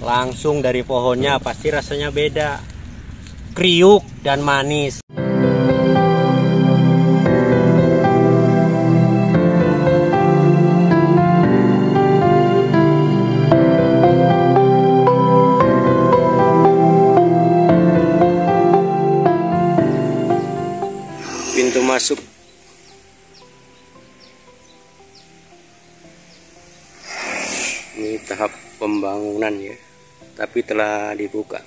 langsung dari pohonnya, pasti rasanya beda, kriuk dan manis. Pintu masuk. Ini tahap pembangunan ya, tapi telah dibuka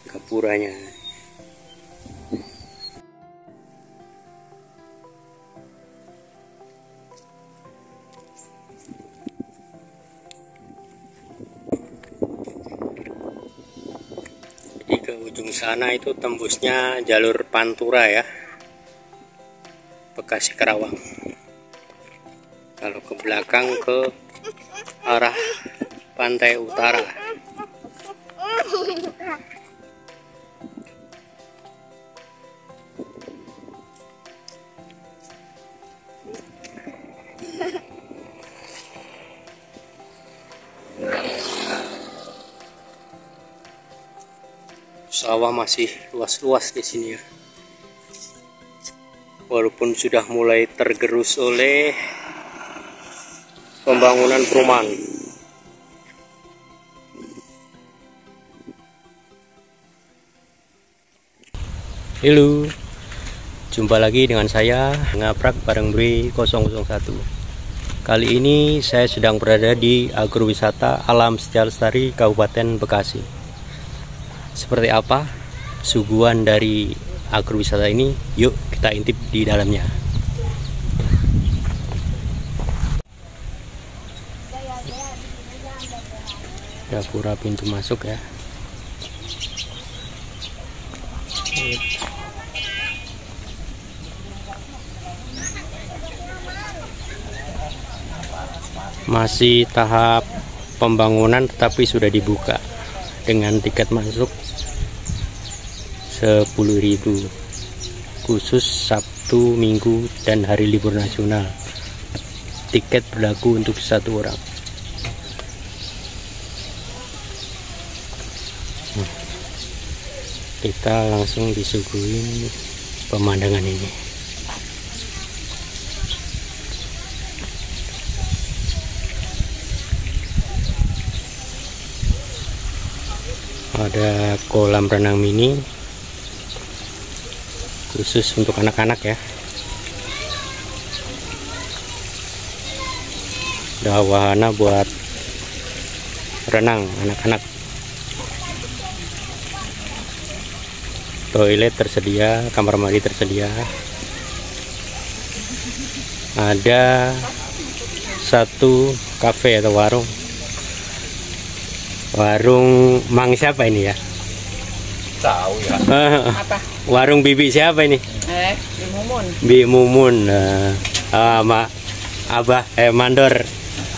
gapuranya. Jadi ke ujung sana itu tembusnya jalur Pantura ya, Bekasi Karawang. Kalau ke belakang ke arah pantai utara. Sawah masih luas-luas di sini ya. Walaupun sudah mulai tergerus oleh pembangunan perumahan. Halo, jumpa lagi dengan saya Ngaprak bareng Bri 001. Kali ini saya sedang berada di agrowisata Alam Setia Lestari Kabupaten Bekasi. Seperti apa suguhan dari agrowisata ini? Yuk kita intip di dalamnya. Gapura pintu masuk ya. Masih tahap pembangunan tetapi sudah dibuka dengan tiket masuk 10.000 khusus Sabtu, Minggu dan hari libur nasional. Tiket berlaku untuk 1 orang. Kita langsung disuguhin pemandangan ini. Ada kolam renang mini khusus untuk anak-anak ya. Ada wahana buat renang anak-anak. Toilet tersedia, kamar mandi tersedia. Ada satu kafe atau warung. Warung Mang siapa ini ya? Tahu ya. Apa? Warung Bibi siapa ini? Bi Mumun. Bi Mumun. Mak Abah Mandor.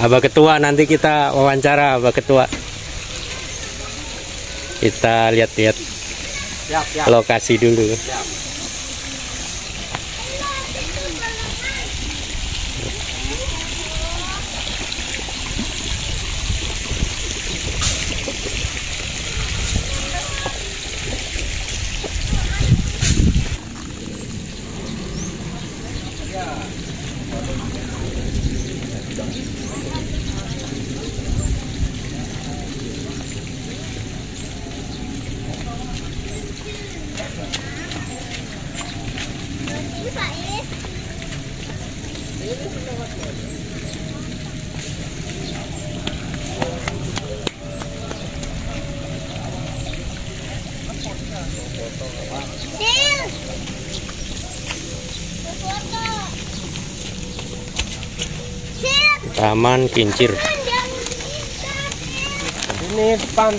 Abah Ketua, nanti kita wawancara Abah Ketua. Kita lihat-lihat lokasi dulu. Taman Kincir. Ini depan.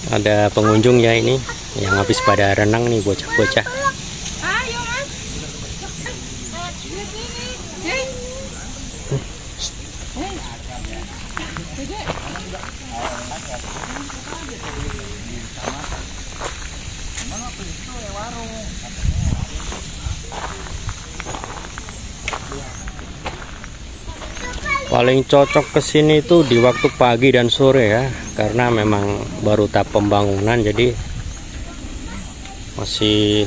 Ada pengunjung ya ini yang habis pada renang nih, bocah-bocah. Paling cocok kesini itu di waktu pagi dan sore ya, karena memang baru tahap pembangunan, jadi masih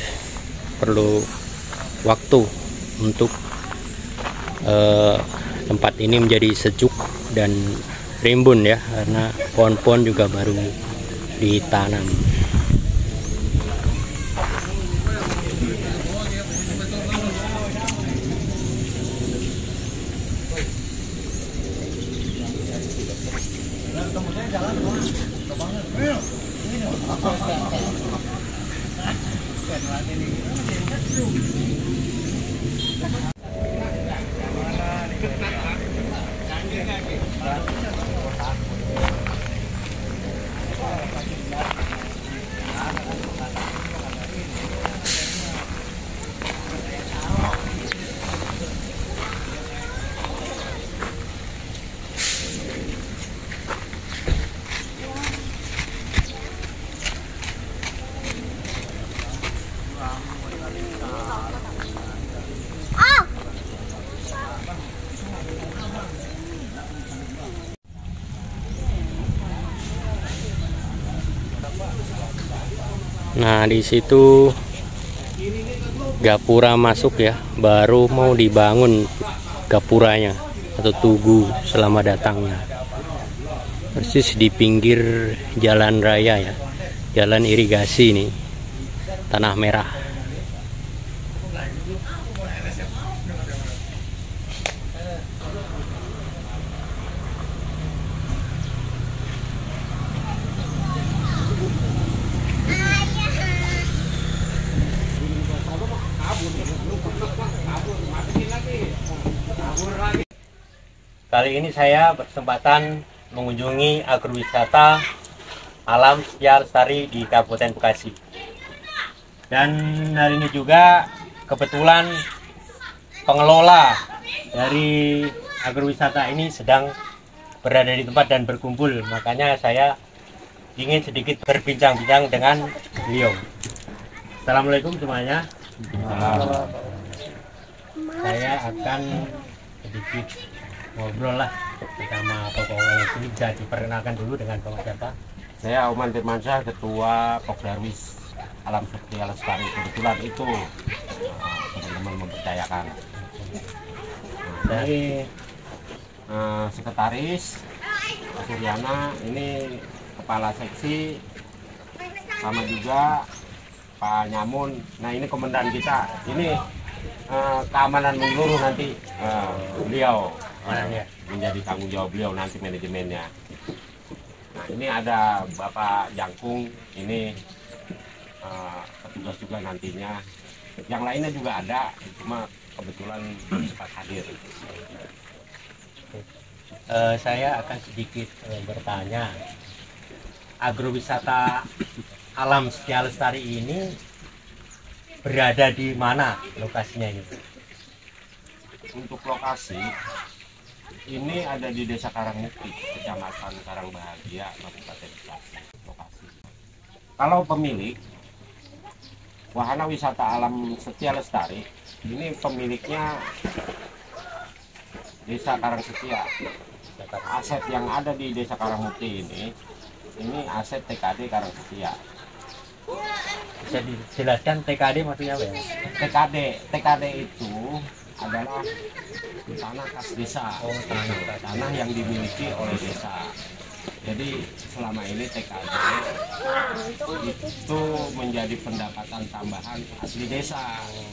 perlu waktu untuk tempat ini menjadi sejuk dan rimbun ya, karena pohon-pohon juga baru ditanam. Nah, di situ gapura masuk ya, baru mau dibangun gapuranya atau tugu selamat datangnya. Persis di pinggir jalan raya ya, jalan irigasi nih, Tanah Merah. Kali ini saya berkesempatan mengunjungi agrowisata Alam Setia Lestari di Kabupaten Bekasi. Dan hari ini juga kebetulan pengelola dari agrowisata ini sedang berada di tempat dan berkumpul. Makanya saya ingin sedikit berbincang-bincang dengan beliau. Assalamualaikum semuanya. Saya akan sedikit ngobrol lah bersama Bapak itu. Bisa diperkenalkan dulu dengan Bapak siapa? Saya Oman Firmansyah, Ketua Pokdarwis Alam Setia Lestari. Kebetulan itu teman-teman mempercayakan. Dari Sekretaris Pak Suryana, ini Kepala Seksi, sama juga Pak Nyamun. Nah, ini komandan kita. Ini keamanan menyeluruh nanti beliau menjadi tanggung jawab beliau nanti manajemennya. Nah, ini ada Bapak Jangkung, ini petugas juga nantinya. Yang lainnya juga ada, cuma kebetulan cepat hadir. Saya akan sedikit bertanya, agrowisata Alam Setia Lestari ini berada di mana lokasinya ini? Untuk lokasi ini ada di Desa Karangmukti, Kecamatan Karangbahagia, Kabupaten Bekasi. Lokasi. Kalau pemilik wahana wisata Alam Setia Lestari, ini pemiliknya Desa Karangsetia. Aset yang ada di Desa Karangmukti ini aset TKD Karangsetia. Bisa dijelaskan TKD maksudnya apa ya? TKD itu adalah tanah kas desa, tanah yang dimiliki oleh desa. Jadi selama ini TKD itu menjadi pendapatan tambahan asli desa. Nah,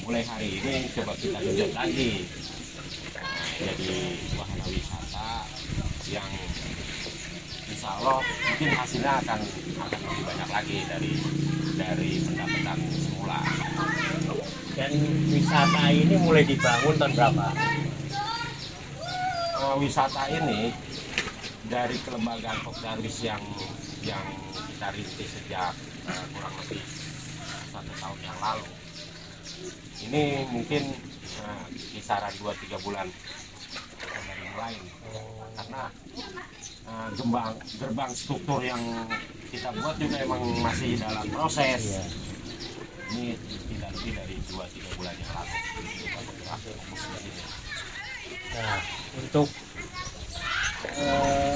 mulai hari ini coba kita lanjut lagi, jadi wahana wisata yang insya Allah mungkin hasilnya akan lebih banyak lagi dari pendapatan semula. Dan wisata ini mulai dibangun tahun berapa? Wisata ini dari kelembagaan Pokdarwis yang kita rintis sejak kurang lebih 1 tahun yang lalu. Ini mungkin kisaran 2-3 bulan dari mulai, karena gerbang struktur yang kita buat juga emang masih dalam proses. Ini tidak lebih dari 2-3 bulan yang lalu kita bergerak fokus di sini. Nah, untuk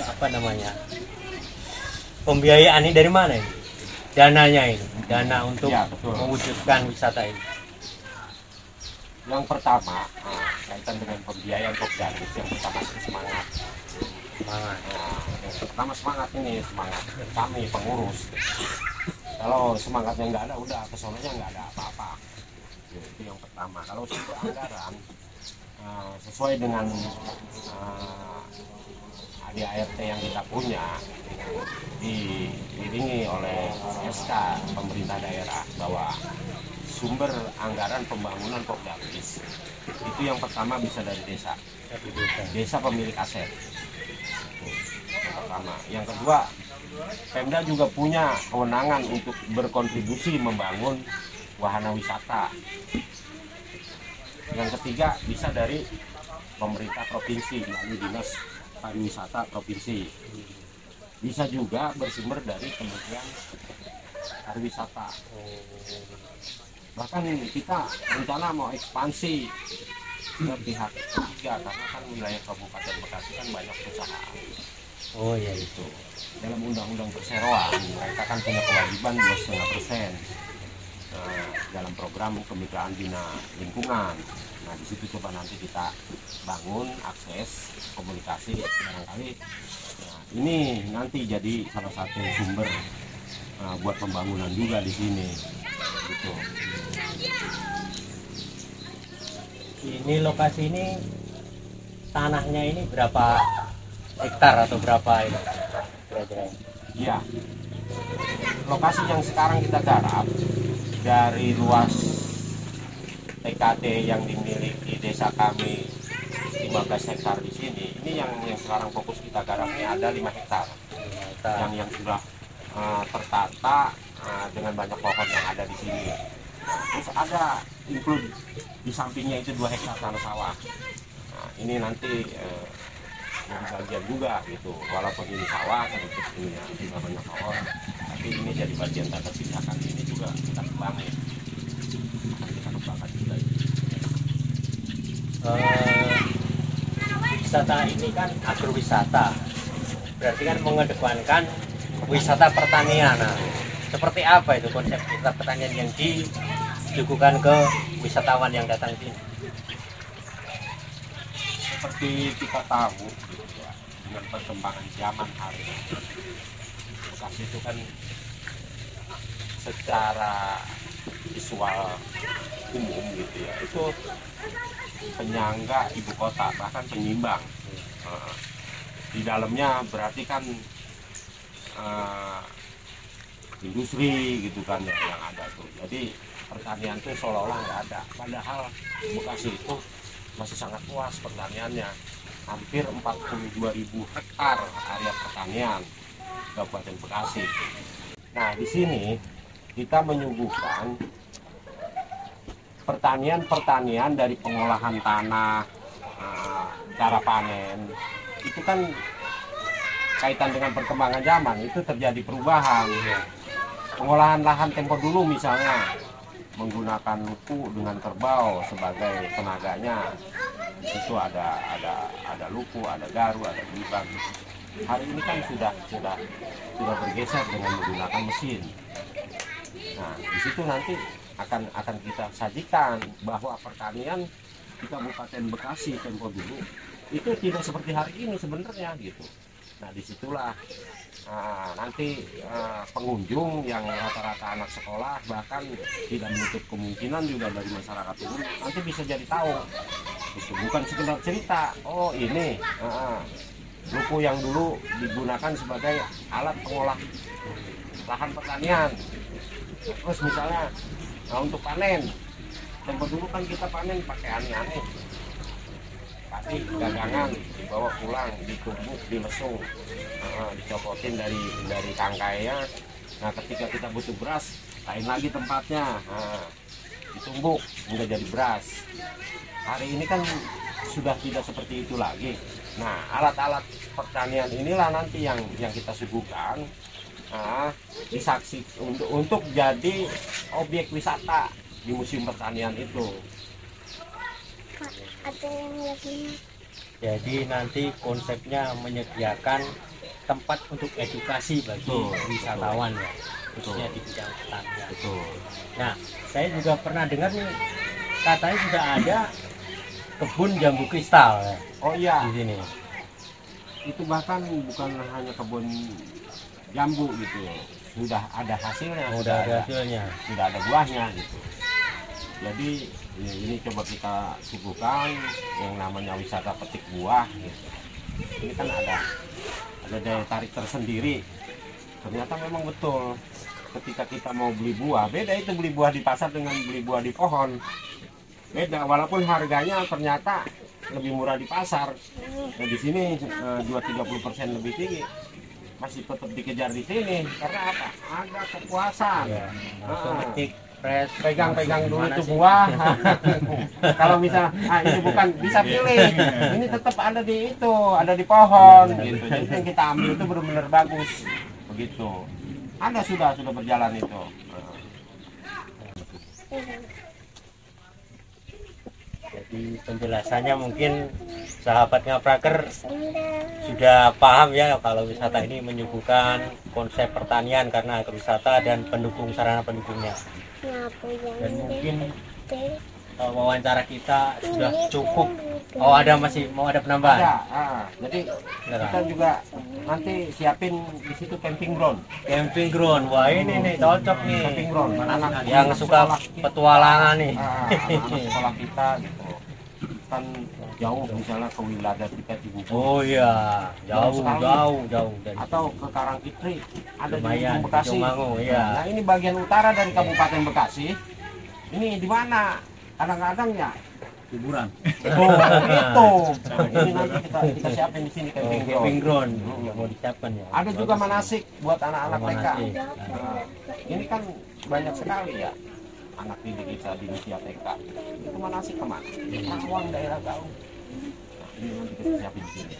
apa namanya, pembiayaan ini dari mana ini? Dananya ini, dana untuk Ya, betul. mewujudkan wisata ini. Yang pertama, kaitan dengan pembiayaan Kopdarwis, yang pertama itu semangat. Semangat. Nah, yang pertama semangat ini, semangat kami pengurus. Kalau semangatnya nggak ada, udah kesononya nggak ada apa-apa. Itu yang pertama. Kalau sumber anggaran sesuai dengan ADART yang kita punya, diiringi oleh SK pemerintah daerah bahwa sumber anggaran pembangunan Kopdarwis itu yang pertama bisa dari desa, desa pemilik aset. Yang pertama. Yang kedua, Pemda juga punya kewenangan untuk berkontribusi membangun wahana wisata. Yang ketiga, bisa dari pemerintah provinsi melalui dinas pariwisata provinsi. Bisa juga bersumber dari Kementerian Pariwisata. Bahkan kita rencana mau ekspansi ke pihak ketiga, karena kan wilayah Kabupaten Bekasi kan banyak perusahaan. Oh ya itu. Itu dalam undang-undang perseroan mereka kan punya kewajiban 2,5% dalam program kemitraan bina lingkungan. Nah di situ coba nanti kita bangun akses komunikasi barangkali. Nah, ini nanti jadi salah satu sumber buat pembangunan juga di sini. Gitu. Ini lokasi ini, tanahnya ini berapa hektar atau berapa ini? Kira-kira. Iya. Lokasi yang sekarang kita garap dari luas TKD yang dimiliki desa kami 15 hektar di sini. Ini yang sekarang fokus kita garap ini ada 5 hektar. Yang sudah tertata dengan banyak pohon yang ada di sini. Terus ada include di sampingnya itu 2 hektar tanah sawah. Nah, ini nanti jadi bagian juga gitu, walaupun ini sawah sedikit ini ya juga banyak pohon, tapi ini jadi bagian tak terpisahkan. Ini juga kita kembangin, akan kita kembangkan juga ini. Wisata ini kan agrowisata, berarti kan mengedepankan wisata pertanian. Nah, seperti apa itu konsep wisata pertanian yang disuguhkan ke wisatawan yang datang sini? Seperti kita tahu gitu ya, dengan perkembangan zaman hari ini, Bekasi itu kan secara visual umum gitu ya, itu penyangga ibu kota, bahkan penyimbang. Di dalamnya berarti kan industri gitu kan yang ada tuh. Jadi pertanian itu seolah-olah nggak ada. Padahal Bekasi itu masih sangat luas pertaniannya, hampir 42.000 hektar area pertanian Kabupaten Bekasi. Nah di sini kita menyuguhkan pertanian dari pengolahan tanah, cara panen. Itu kan kaitan dengan perkembangan zaman, itu terjadi perubahan. Pengolahan lahan tempo dulu misalnya menggunakan luku dengan kerbau sebagai tenaganya, itu ada luku, ada garu, ada bibang. Hari ini kan sudah bergeser dengan menggunakan mesin. Nah di situ nanti akan kita sajikan bahwa pertanian di Kabupaten Bekasi tempo dulu itu tidak seperti hari ini sebenarnya gitu. Nah disitulah nanti pengunjung yang rata-rata anak sekolah, bahkan tidak menutup kemungkinan juga dari masyarakat umum, nanti bisa jadi tahu itu bukan sekedar cerita, oh ini luku yang dulu digunakan sebagai alat pengolah lahan pertanian. Terus misalnya untuk panen, tempo dulu kan kita panen pakai aneh-aneh, padi dagangan dibawa pulang, ditumbuk, dilesung, dicopotin dari tangkainya. Nah ketika kita butuh beras, lain lagi tempatnya, ditumbuk hingga jadi beras. Hari ini kan sudah tidak seperti itu lagi. Nah alat-alat pertanian inilah nanti yang kita suguhkan, disaksi untuk jadi objek wisata di museum pertanian itu. Kak, ada yang lagi Jadi nanti konsepnya menyediakan tempat untuk edukasi bagi wisatawan ya, khususnya di bidang pertanian. Nah, saya juga pernah dengar nih, katanya sudah ada kebun jambu kristal ya. Oh iya, di sini. Itu bahkan bukan hanya kebun jambu gitu, sudah ada hasilnya, Sudah ada hasilnya, sudah ada buahnya gitu. Jadi ini coba kita suguhkan yang namanya wisata petik buah gitu. Ini kan ada daya tarik tersendiri. Ternyata memang betul, ketika kita mau beli buah, beda itu beli buah di pasar dengan beli buah di pohon, beda. Walaupun harganya ternyata lebih murah di pasar, nah di sini 2-30% lebih tinggi, masih tetap dikejar di sini karena apa? Ada kepuasan. ya, langsung petik fresh, Pegang-pegang dulu tuh buah. Kalau bisa, ini bukan bisa pilih. Ini tetap ada di itu, ada di pohon gitu. Jadi yang kita ambil itu benar-benar bagus. Begitu. Ada sudah berjalan itu. Jadi penjelasannya mungkin sahabat Ngapraker sudah paham ya kalau wisata ini menyuguhkan konsep pertanian karena agrowisata dan pendukung sarana pendukungnya. Dan mungkin wawancara kita sudah cukup. Oh, ada masih mau ada penambahan? Ada. Jadi kita juga nanti siapin di situ camping ground. Camping ground, wah ini nih cocok nih. Camping ground, anak-anak yang suka petualangan nih. Anak sekolah kita gitu. Kan jauh misalnya ke wilayah dekat di Bubur. Oh iya, jauh dari. Atau ke Karangkitri, ada lumayan, di Bekasi. Iya. Nah, ini bagian utara dari Kabupaten Bekasi. Ini di mana? Kadang-kadang ya hiburan. Oh, itu. Ini nanti kita siapin di sini camping ground. Mau disiapkan ya. Ada juga manasik buat anak-anak TK. Nah, ini kan banyak sekali ya anak didik kita di usia TK. Itu manasik kemana? Rawang daerah jauh. Ini nanti kita siapin di sini.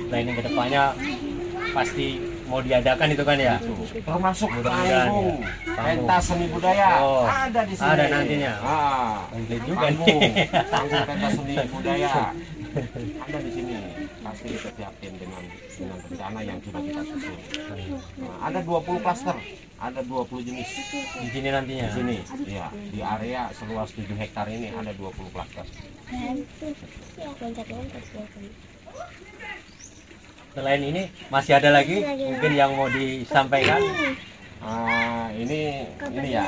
Planning kedepannya pasti mau diadakan itu kan ya. Termasuk Mudah-mudahan panggung, ya. pentas seni budaya ada di sini. Ada nantinya. Juga panggung pentas seni budaya ada di sini. Pasti kita siapin dengan rencana yang sudah kita susun. Nah, ada 20 klaster, ada 20 jenis di sini nantinya. Di sini, ya, di area seluas 7 hektar ini ada 20 klaster. Selain ini masih ada lagi mungkin yang mau disampaikan? Ini ya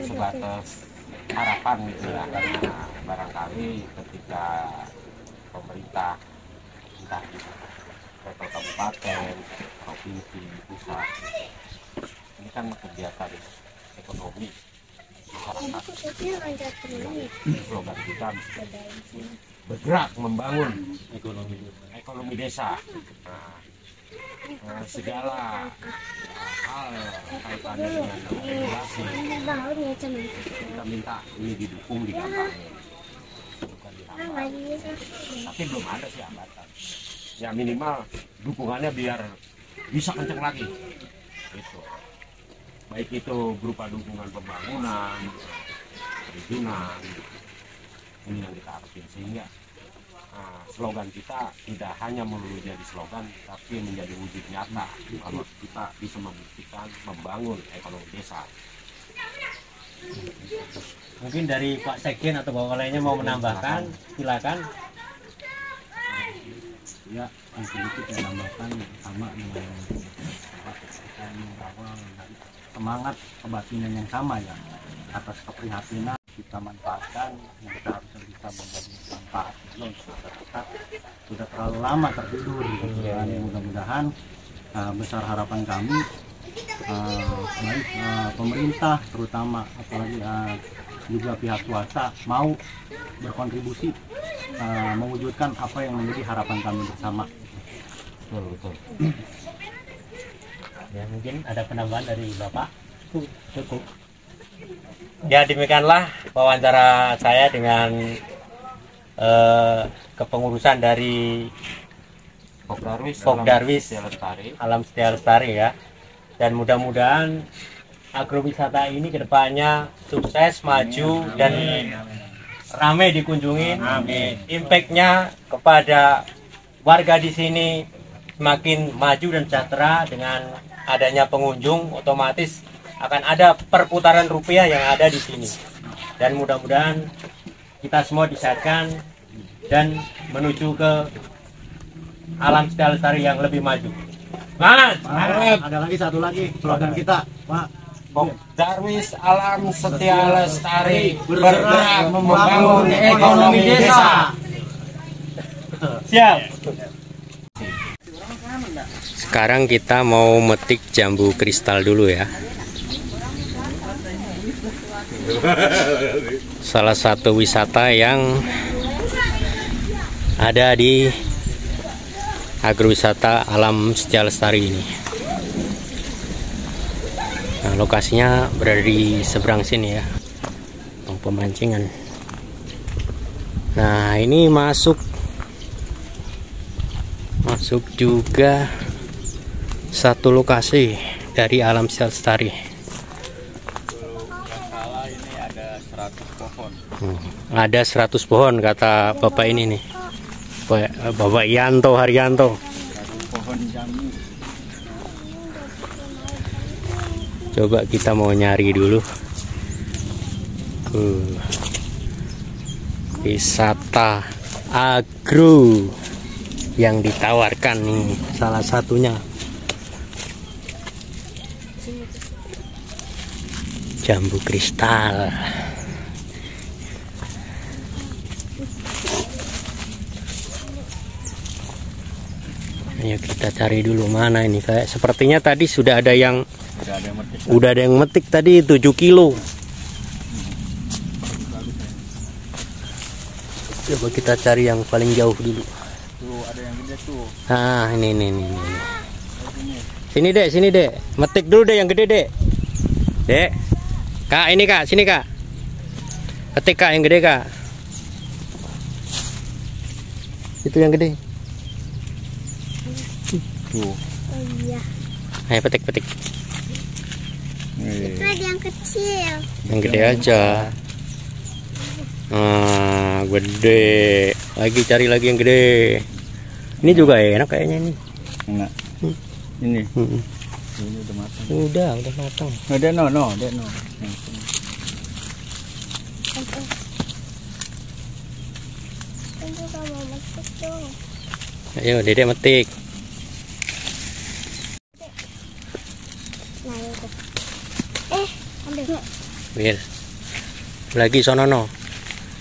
sebatas harapan gitu ya, karena barangkali ketika pemerintah entah di level kabupaten, provinsi, pusat, ini kan kegiatan ekonomi masyarakat. Slogan kita bergerak membangun ekonomi desa. Segala hal kaitannya dengan regulasi kita minta ini didukung, digampangin, bukan dihambat. Tapi belum ada sih hambatan. Ya minimal dukungannya biar bisa kenceng lagi. Gitu. Baik itu berupa dukungan pembangunan, perizinan, ini yang kita harapin sehingga slogan kita tidak hanya melulu jadi slogan tapi menjadi wujud nyata kalau kita bisa membuktikan membangun ekonomi desa. Mungkin dari Pak Sekjen atau Bapak lainnya mau menambahkan, silakan. Ya, sedikit menambahkan sama dengan semangat kebatinan yang sama ya, atas keprihatinan kita manfaatkan yang seharusnya bisa menjadi manfaat untuk masyarakat sudah terlalu lama tertidur dan mudah-mudahan besar harapan kami baik pemerintah terutama apalagi juga pihak swasta mau berkontribusi mewujudkan apa yang menjadi harapan kami bersama. Betul. Ya mungkin ada penambahan dari Bapak. Cukup. Ya demikianlah wawancara saya dengan kepengurusan dari Pokdarwis Alam Setia Lestari ya. Dan mudah-mudahan agrowisata ini kedepannya sukses, maju dan ramai dikunjungi. Amin. Impact-nya kepada warga di sini semakin maju dan sejahtera. Dengan adanya pengunjung, otomatis akan ada perputaran rupiah yang ada di sini. Dan mudah-mudahan kita semua disehatkan dan menuju ke alam setia lestari yang lebih maju. Semangat! Ada lagi satu lagi slogan kita, Pak. Darwis Alam Setia Lestari bergerak membangun ekonomi desa. Siap. Sekarang kita mau metik jambu kristal dulu ya. Salah satu wisata yang ada di agrowisata Alam Setia Lestari ini. Nah, lokasinya berada di seberang sini ya, pemancingan. Nah, ini masuk juga satu lokasi dari Alam Setia Lestari. Ini ada 100 pohon. Ada 100 pohon kata Bapak ini nih, Bapak Yanto Haryanto. Pohon jambu. Coba kita mau nyari dulu. Wisata agro yang ditawarkan nih, salah satunya jambu kristal. Ayo kita cari dulu mana ini. Kayak sepertinya tadi sudah ada yang metik tadi 7 kilo. Coba kita cari yang paling jauh dulu. Tuh ada yang gede tuh. Nah, ini. Sini dek. Metik dulu deh yang gede dek. Dek. Kak, ini kak, sini kak. Petik kak yang gede kak. Itu yang gede. Tuh. Oh iya. Ayo petik. Itu ada yang kecil. Yang gede aja. Gede. Lagi cari lagi yang gede. Ini juga enak kayaknya ini. Enak. Ini. Ini udah matang. Udah matang. Ada no. Itu kamu metik dong. Ayo Dede metik. Nah itu. Ambil. Bil. Lagi sono no.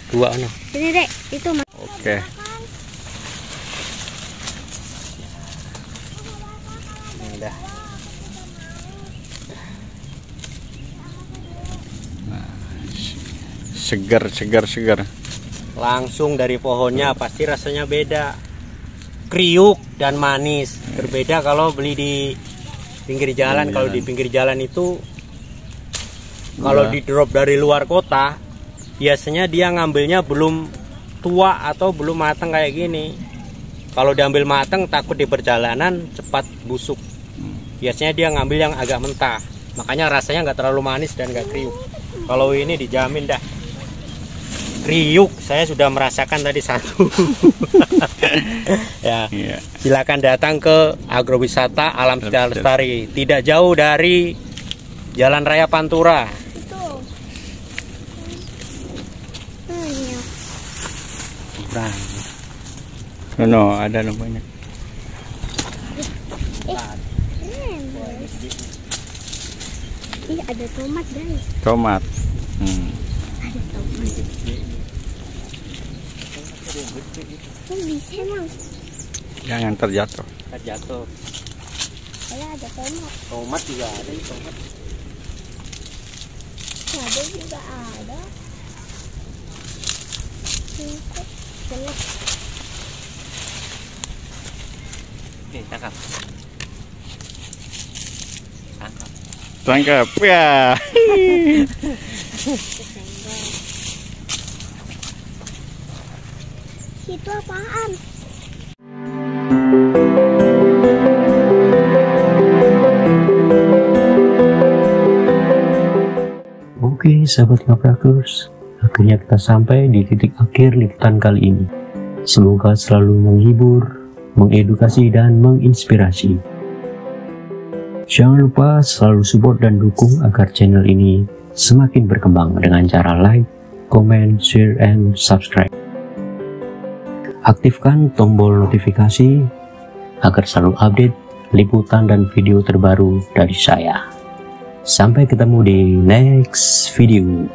2 no. Ini dek, itu mas. Oke. Udah. Segar. Langsung dari pohonnya pasti rasanya beda. Kriuk dan manis. Berbeda kalau beli di pinggir jalan. Kalau di pinggir jalan itu kalau di drop dari luar kota, biasanya dia ngambilnya belum tua atau belum matang kayak gini. Kalau diambil matang takut di perjalanan cepat busuk. Biasanya dia ngambil yang agak mentah. Makanya rasanya nggak terlalu manis dan nggak kriuk. Kalau ini dijamin dah kriuk. Saya sudah merasakan tadi satu. Ya, silakan datang ke agrowisata Alam Setia Lestari. Tidak jauh dari Jalan Raya Pantura. Itu. No, ada no banyak. Ada tomat guys. Tomat. Ada tomat. Bisa emang. Jangan terjatuh. Jatuh. Ada tomat. Tomat juga ada nih, tomat. Cabai juga ada. Jelek. Nih, tangkap. Tangkap ya. Itu apaan? Oke, sahabat Ngaprakus, akhirnya kita sampai di titik akhir liputan kali ini. Semoga selalu menghibur, mengedukasi, dan menginspirasi. Jangan lupa selalu support dan dukung agar channel ini semakin berkembang dengan cara like, comment, share, and subscribe. Aktifkan tombol notifikasi agar selalu update liputan dan video terbaru dari saya. Sampai ketemu di next video.